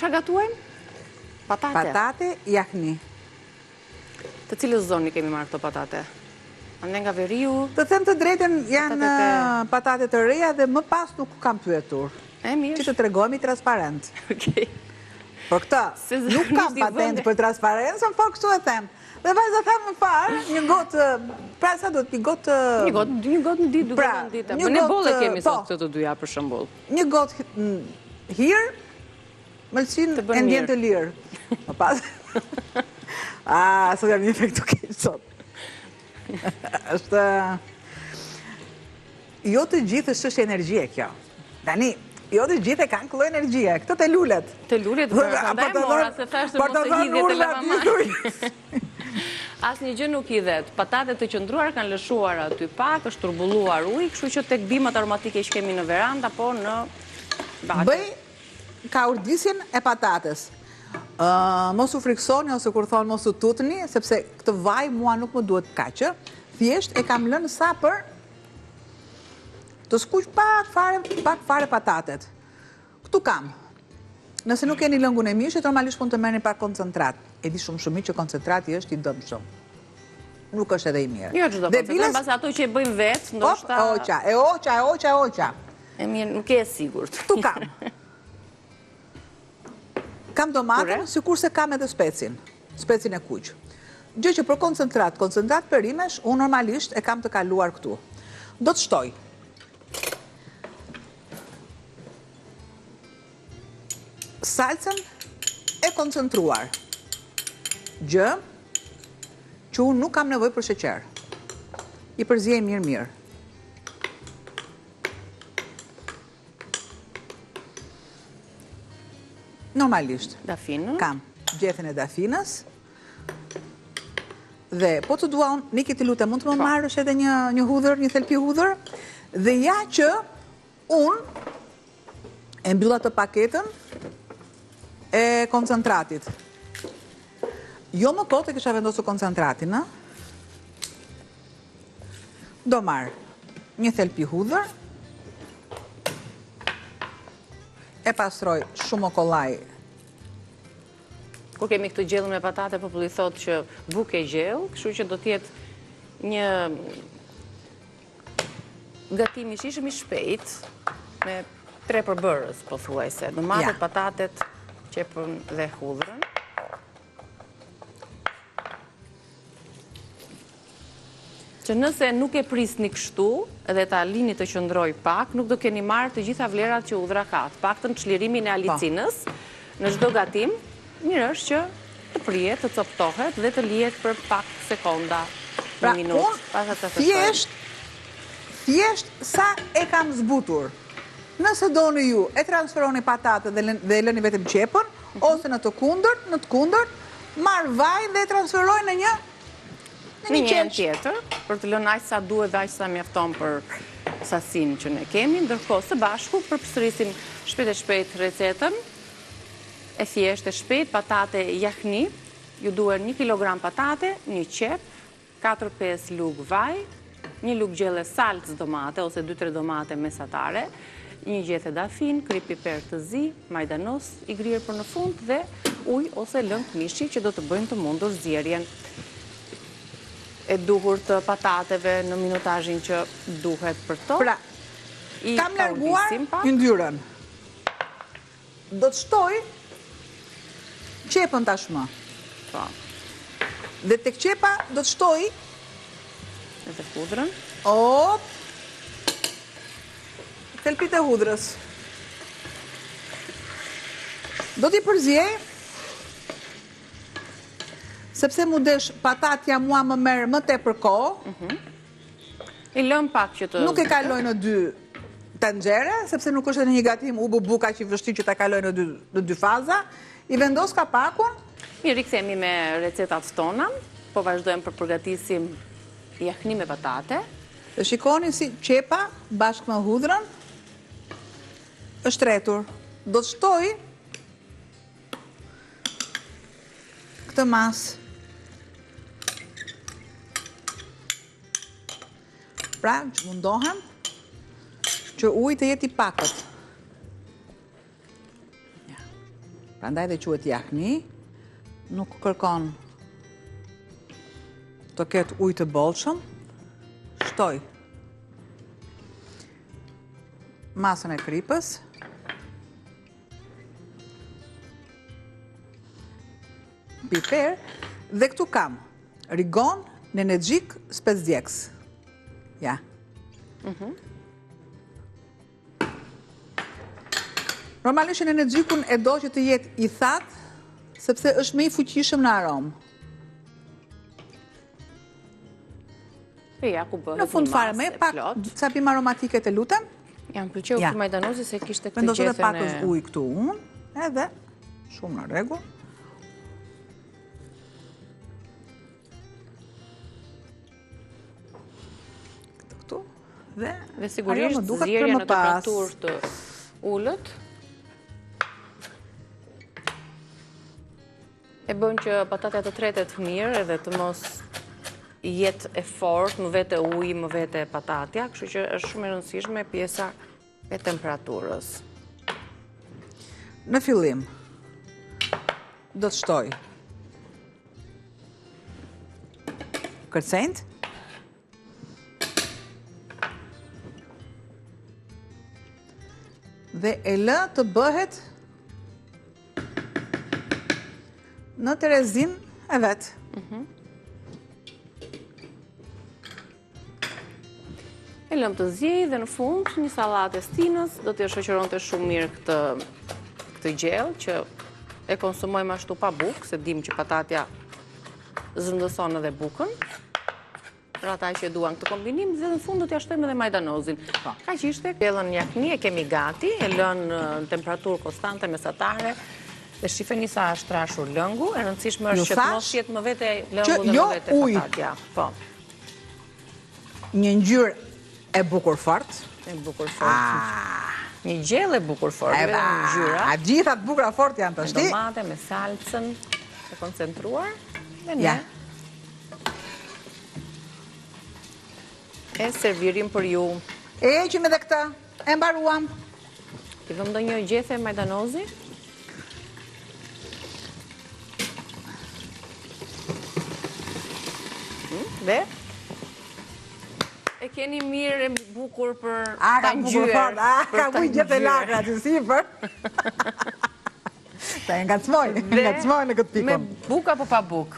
Qa gatuajmë? Patate. Patate jahni. Të cilës zoni kemi marrë këto patate? Ande nga Veriu? Të them të drejtën, janë patate të reja dhe më pas nuk kam pyetur. Mirë. Që të tregojmë transparent. Okej. Por këta, nuk kam patent për transparencën, por kështu e them. Dhe vajza thamë më parë, një gotë, pra sa do të një gotë... Një gotë në ditë, duke në ditë. Për ne bolle kemi sot këtë të dyja për shembull. Një gotë hirë, mëlqin e ndjen të lirë. Më pas. Sot jam një efekt të keqë sot. Është... Jo të gjithë është energjie kjo. Tani, jo të gjithë e kanë këlloj energjie. Këto të lullet. Të lullet, përndaj mora, se thashtë mos të hidhje të lavamaj. Asë një gjë nuk i dhetë. Patate të qëndruar kanë lëshuar aty pak, është turbulluar ujë, kështu që tek bimat aromatike që kemi në veranda, po në bake. Bëj ka urdisin e patates. Mos u friksoni, ose kur thonë mos u tutni, sepse këtë vaj mua nuk më duhet kaqë. Thjesht e kam lënë sa për të skuq pak fare patatet. Këtu kam. Nëse nuk keni lëngun e mishit, normalisht mund të merrni pak koncentrat. E di shumë që koncentrati është i dëmshëm. Nuk është edhe i mirë. Jo çdo koncentrat, mbas ato që e bëjmë vetë, ndoshta... Oqa. E mirë, nuk e sigurt. Këtu kam. Kam domatën, sikur se kam edhe specin e kuq. Gjë që për koncentrat perimesh, unë normalisht e kam të kaluar këtu. Do të shtoj. Salcën e koncentruar. Gjë që unë nuk kam nevoj për sheqer. I përzjej mirë. Normalisht. Dafinë. Kam gjethen e dafinës. Dhe po të dua unë, Niki të lutem, mund të më marrësh edhe një hudhër, një thelpi hudhër. Dhe ja që unë e mbyllat të paketën e koncentratit. Jo më kote kisha vendosur koncentratin, do marrë një thelpi hudhër, e pastroj shumë o kollaj. Kur kemi këtë gjellën me patate, populli thotë që buke gjellë, kështu që do t'jetë një gatim i shishëm i shpejt, me 3 përbërës, po thuajse. Domatet, patatet, qepën dhe hudhrën. Që nëse nuk e prisni kështu, edhe ta lini të qëndroj pak, nuk do keni marrë të gjitha vlerat që hudhra ka. Paktën çlirimin e alicinës në çdo gatim, mirë është që të prihet, të coptohet dhe të lihet për pak sekonda, një minutë. Thjesht sa e kam zbutur. Nëse doni ju, e transferoni patate dhe lëni vetëm qepën, ose në të kundërt, marr vaj dhe e transferoj në një qenë tjetër, për të lënë aq sa duhet dhe aq sa mjafton për sasinë që ne kemi, ndërkohë së bashku përpësërisim shpejt recetën, e thjesht e shpejt, patate jahni, ju duhet 1 kilogram patate, 1 qep, 4-5 lugë vaj, 1 lugë gjelle salcë domate, ose 2-3 domate mesatare, 1 gjethe dafin, krip piper të zi, majdanos i grirë për në fund dhe ujë ose lëng mishi që do të bëjnë të mundur zjerjen e duhur të patateve në minutazhin që duhet për to. Pra, kam larguar yndyrën. Do të shtoj qepën tashmë. Po. Dhe tek qepa do të shtoj edhe hudhrën. Thelpit e hudhrës. Do t'i përzjej, sepse mu desh patatja mua më merë më tepër kohë. I lëm pak që të... Nuk e kaloj në 2 tenxhere, sepse nuk është në një gatim u buka që i vështirë që ta kaloj në 2 faza. I vendos kapakun. Mirë, rikthehemi me recetat tona, po vazhdojmë për përgatisim jahni me patate. Dhe shikoni si qepa bashkë me hudhrën është retur. Do të shtoj këtë masë. Pra, që mundohem që ujë të jeti pakët. Pra, Prandaj dhe quhet jahni, nuk kërkon të ketë ujë të bollshëm. Shtoj masën e kripës. Piper dhe këtu kam rigon, nenexhik, spec djeks. Ja. Normalisht nenexhikun e do që të jetë i thatë, sepse është më i fuqishëm në aromë. Ja, ku bëhet në fund fare me pak ca pimë aromatike të lutem. Jam pëlqeu ky majdanozi se kishte këtë vendosë gjethen pak ujë këtu unë, edhe shumë në rregull. Këtu dhe sigurisht zjerje në temperaturë të ullët e bën që patatja të tretet mirë edhe të mos jetë e fortë, më vete ujë, më vete patatja, kështu që është shumë e rëndësishme pjesa e temperaturës. Në fillim, do të shtoj kërcent, dhe e lë të bëhet në terezin e vetë. E lëm të zjej dhe në fund një sallatë e stinës do t'ja shoqëronte shumë mirë këtë gjellë që e konsumojmë ashtu pa bukë, se dim që patatja zëndëson edhe bukën. Për ata që duan këtë kombinim, dhe në fund do t'ja shtojmë edhe majdanozin. Ka që ishte, gjellën jahni e kemi gati, e lën në temperaturë konstante mesatare, dhe shifeni sa është trashur lëngu, e rëndësishme është që të mos jetë më vete lëngu dhe më vete patatja. Një ngjyrë e bukur fort. E bukur fort. Një gjellë e bukur fort. Vetëm ngjyra. A gjithat bukura fort janë të shti. Me domate, me salcën e koncentruar. Dhe ne. E servirim për ju. E heqim edhe këta. E mbaruam. Ti vëm ndonjë gjethe majdanozi? Dhe? E keni mirë e bukur për ta ngjyrë. Ka bujë gjithë e lakra që sipër. Ta ngacmoj në këtë pikën. Me buk apo pa buk?